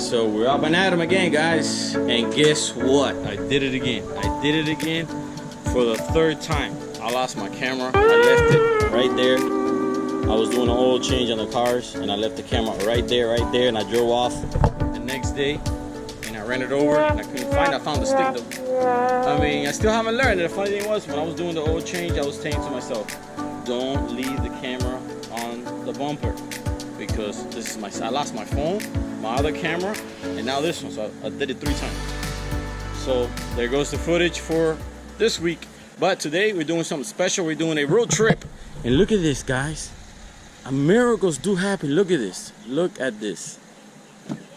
So we're up and at 'em again, guys. And guess what? I did it again. I did it again for the third time. I lost my camera. I left it right there. I was doing an oil change on the cars, and I left the camera right there, and I drove off the next day, and I ran it over, and I couldn't find it. I found the stick though. I mean, I still haven't learned. And the funny thing was, when I was doing the oil change, I was saying to myself, don't leave the camera on the bumper, because this is I lost my phone, my other camera, and now this one. So I did it 3 times. So there goes the footage for this week. But today we're doing something special. We're doing a road trip. And look at this, guys. Miracles do happen. Look at this. Look at this.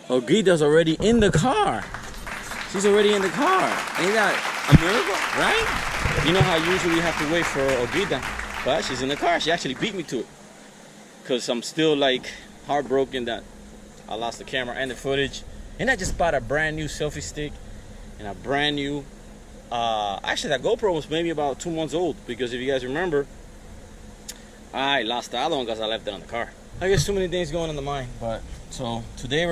Olguita's already in the car. She's already in the car. Ain't that a miracle, right? You know how usually you have to wait for Olguita, but she's in the car. She actually beat me to it, because I'm still like heartbroken that I lost the camera and the footage. And I just bought a brand new selfie stick and a brand new actually that GoPro was maybe about 2 months old, because if you guys remember, I lost the other one because I left it on the car. I guess too many things going on the mind. But so today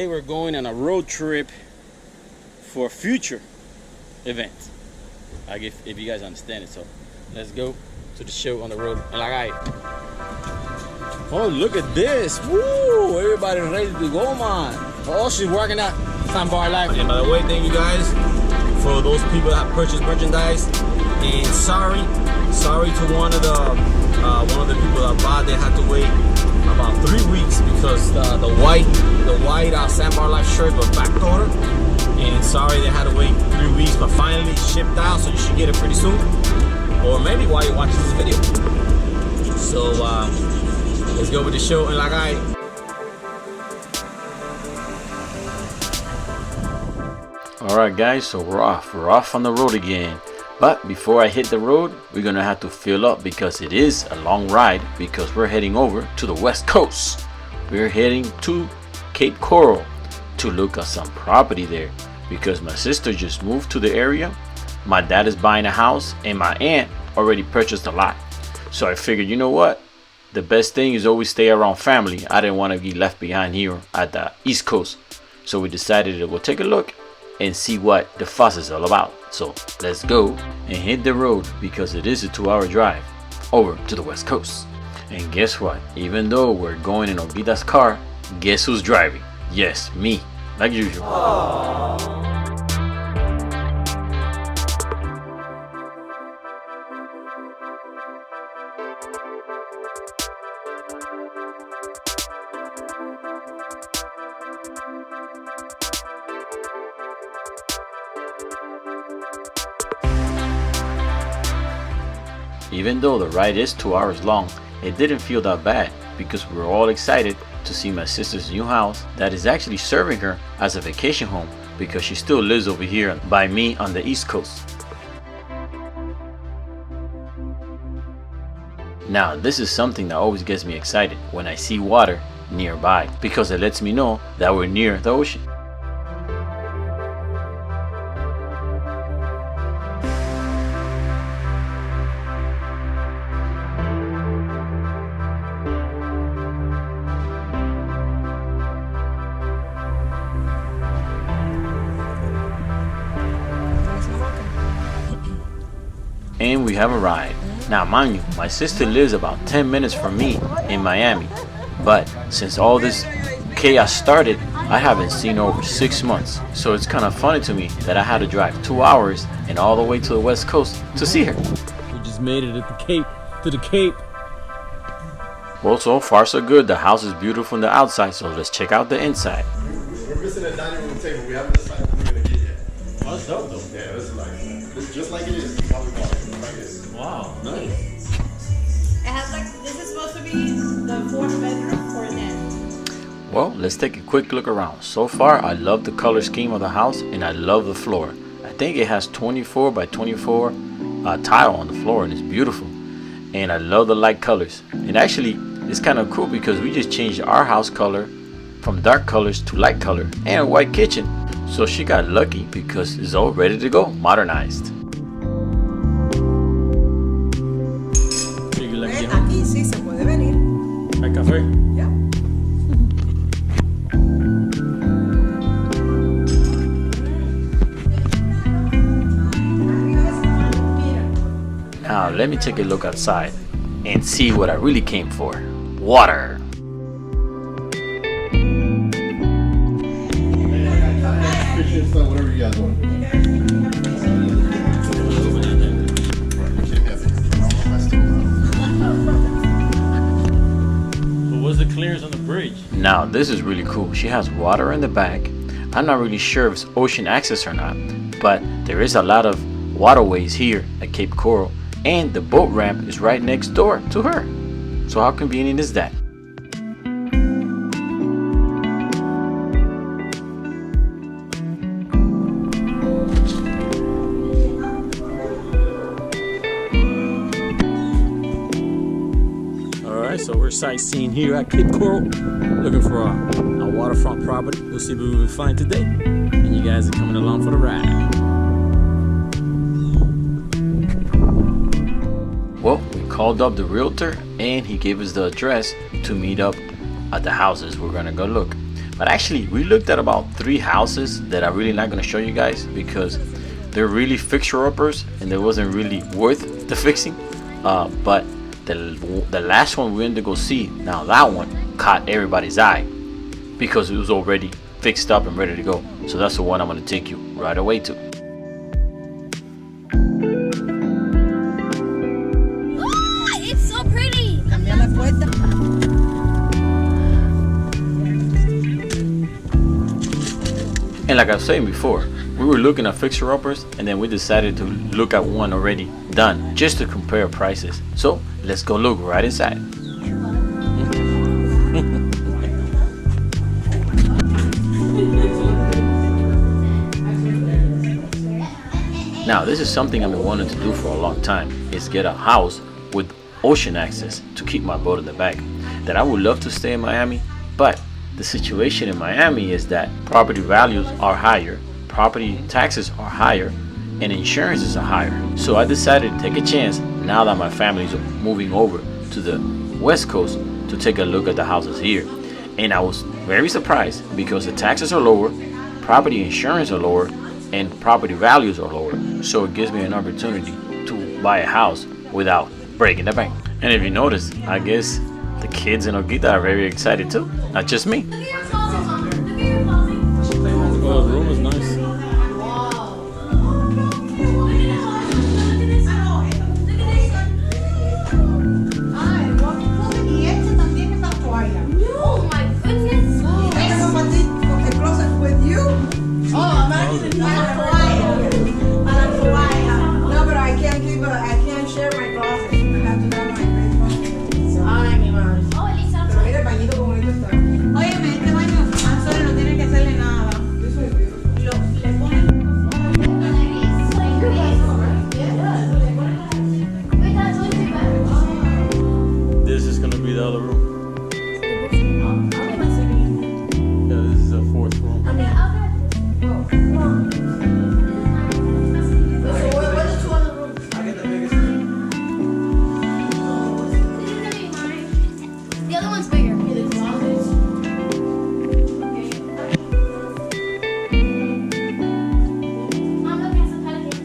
we're going on a road trip for a future event, I guess, if you guys understand it. So let's go to the show on the road. And like oh, look at this. Woo! Everybody ready to go, man. Oh, she's working out Sandbar Life. And by the way, thank you guys for those people that purchased merchandise. And sorry to one of the people that bought. They had to wait about 3 weeks because the white Sandbar Life shirt was back order. And sorry they had to wait 3 weeks, but finally it's shipped out, so you should get it pretty soon. Or maybe while you're watching this video. So let's go with the show. And like alright guys, so we're off on the road again. But before I hit the road, we're gonna have to fill up, because it is a long ride, because we're heading over to the West Coast. We're heading to Cape Coral to look at some property there, because my sister just moved to the area, my dad is buying a house, and my aunt already purchased a lot. So I figured, you know what, the best thing is always stay around family. I didn't want to be left behind here at the East Coast. So we decided to go take a look and see what the fuss is all about. So let's go and hit the road, because it is a 2-hour drive over to the West Coast. And guess what, even though we're going in Olguita's car, guess who's driving? Yes, me, like usual. Aww. Even though the ride is 2 hours long, it didn't feel that bad, because we were all excited to see my sister's new house that is actually serving her as a vacation home, because she still lives over here by me on the East Coast. Now this is something that always gets me excited when I see water nearby, because it lets me know that we're near the ocean. And we have arrived. Now mind you, my sister lives about 10 minutes from me in Miami, but since all this chaos started, I haven't seen her over 6 months. So it's kind of funny to me that I had to drive 2 hours and all the way to the West Coast to see her. We just made it at the Cape. Well, so far so good. The house is beautiful from the outside, so let's check out the inside. We're missing a dining room table. We haven't decided what we're gonna get yet. Oh, that's dope though. Yeah, this is nice. It's just like it is. How we bought it. Like this. Wow, nice. It has like, this is supposed to be the 4th bedroom for them. Well, let's take a quick look around. So far, I love the color scheme of the house, and I love the floor. I think it has 24 by 24 tile on the floor, and it's beautiful. And I love the light colors. And actually, it's kind of cool because we just changed our house color from dark colors to light color, and a white kitchen. So she got lucky because it's all ready to go, modernized. Aquí sí se puede venir. ¿Hay café? Yeah. let me take a look outside and see what I really came for. Water. Fish and stuff, whatever you guys want. But what's the clearance on the bridge? Now this is really cool. She has water in the back. I'm not really sure if it's ocean access or not, but there is a lot of waterways here at Cape Coral, and the boat ramp is right next door to her. So how convenient is that? Alright, so we're sightseeing here at Cape Coral, looking for a waterfront property. We'll see what we will find today, and you guys are coming along for the ride. Well, we called up the realtor and he gave us the address to meet up at the houses we're gonna go look. But actually, we looked at about 3 houses that I'm really not gonna show you guys because they're really fixer-uppers and they wasn't really worth the fixing. But the last one we went to go see, now that one caught everybody's eye because it was already fixed up and ready to go. So that's the one I'm gonna take you right away to. It's so pretty. And like I was saying before, we were looking at fixer-uppers and then we decided to look at one already done just to compare prices. So let's go look right inside. Now this is something I've been wanting to do for a long time, is get a house with ocean access to keep my boat in the back. That I would love to stay in Miami, but the situation in Miami is that property values are higher, property taxes are higher, and insurances are higher. So I decided to take a chance now that my family is moving over to the West Coast to take a look at the houses here. And I was very surprised because the taxes are lower, property insurance are lower, and property values are lower. So it gives me an opportunity to buy a house without breaking the bank. And if you notice, I guess the kids in Oquita are very excited too, not just me. Look at your closet, Mom. Look at your closet. Oh, the room is nice. Oh my goodness. No, but I can't share my closet. I have to have my great closet. Ay, mi madre. Oh, Elisa. Pero mira el bañito como bonito está. Óyeme, este baño, Antonio no tiene que hacerle nada. This one is beautiful. Le ponen. This is gonna be the other room. Yeah, this is the 4th room. The other one's bigger. Mom, look, it's a pelican.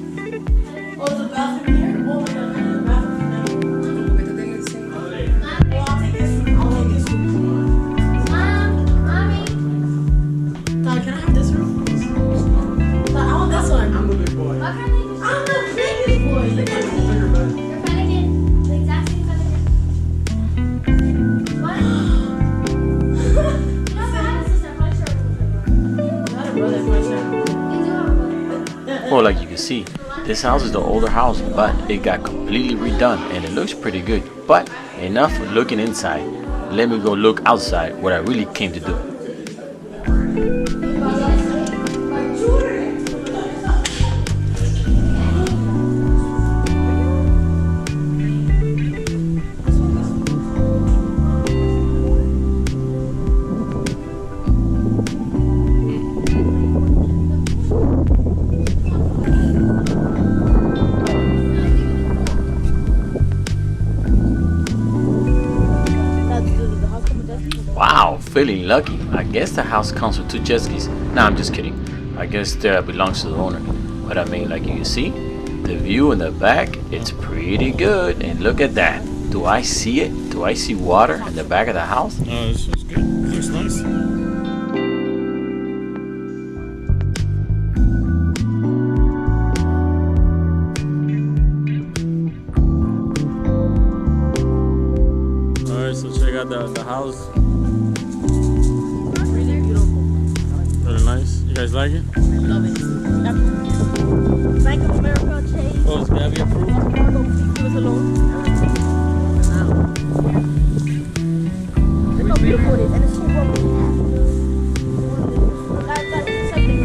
Oh, the bathroom here? Oh my god, the bathroom now. Porque te tengo el sink. Well, I'll take this room. I'll take this room. Mommy. Dad, can I have this room? Dad, I want this one. I'm the big boy. Why can't they just... I'm the biggest boy. Look at me. Look at your bed. Your pelican. The exact same pelican. What? You never had a sister. I'm not sure. I had a brother, my son. You do have a brother. Well, like you can see, this house is the older house, but it got completely redone and it looks pretty good. But enough looking inside. Let me go look outside, what I really came to do. Wow, feeling lucky. I guess the house comes with 2 jet skis. Nah, I'm just kidding. I guess that belongs to the owner. But I mean, like you can see, the view in the back, it's pretty good. And look at that. Do I see it? Do I see water in the back of the house? Oh, this is good. Looks nice. Alright, so check out the house. Really beautiful. Really nice. You guys like it? Love it. Bank of America, Chase, Oh, it's Gabby approved? Fargo, leave us alone. Look how beautiful it is, and it's so broken. Guys, this is something.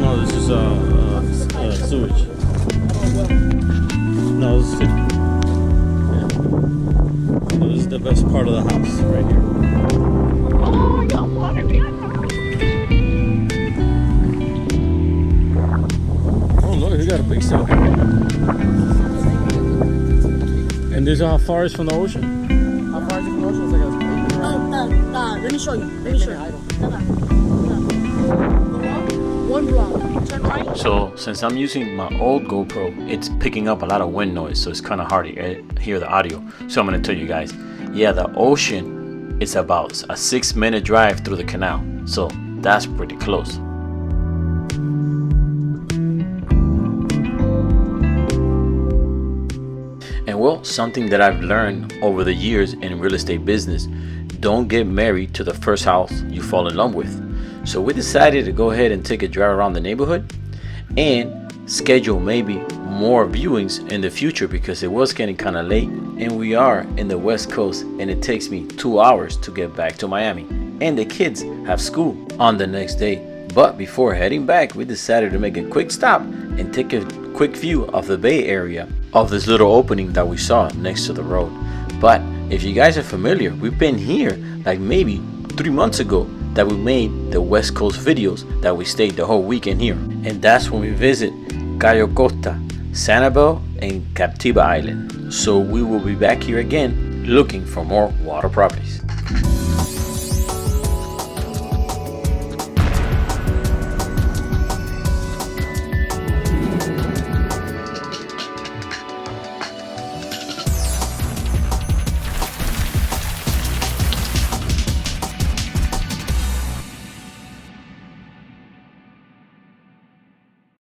No, this is sewage. No, this is yeah. So this is the best part of the house right here. Oh, I got water behind the Oh look, he got a big cell. And this is how far is from the ocean? How far is it from the ocean? It's like let me show you. Let me show you. One block. Turn right. So since I'm using my old GoPro, it's picking up a lot of wind noise, so it's kind of hard to hear the audio. So I'm gonna tell you guys, yeah, the ocean is about a 6-minute drive through the canal, so that's pretty close. And well, something that I've learned over the years in real estate business, don't get married to the first house you fall in love with. So we decided to go ahead and take a drive around the neighborhood and schedule maybe more viewings in the future, because it was getting kind of late and we are in the West Coast and it takes me 2 hours to get back to Miami, and the kids have school on the next day. But before heading back, we decided to make a quick stop and take a quick view of the Bay Area, of this little opening that we saw next to the road. But if you guys are familiar, we've been here like maybe 3 months ago that we made the West Coast videos that we stayed the whole weekend here. And that's when we visit Cayo Costa, Sanibel, and Captiva Island. So we will be back here again looking for more water properties.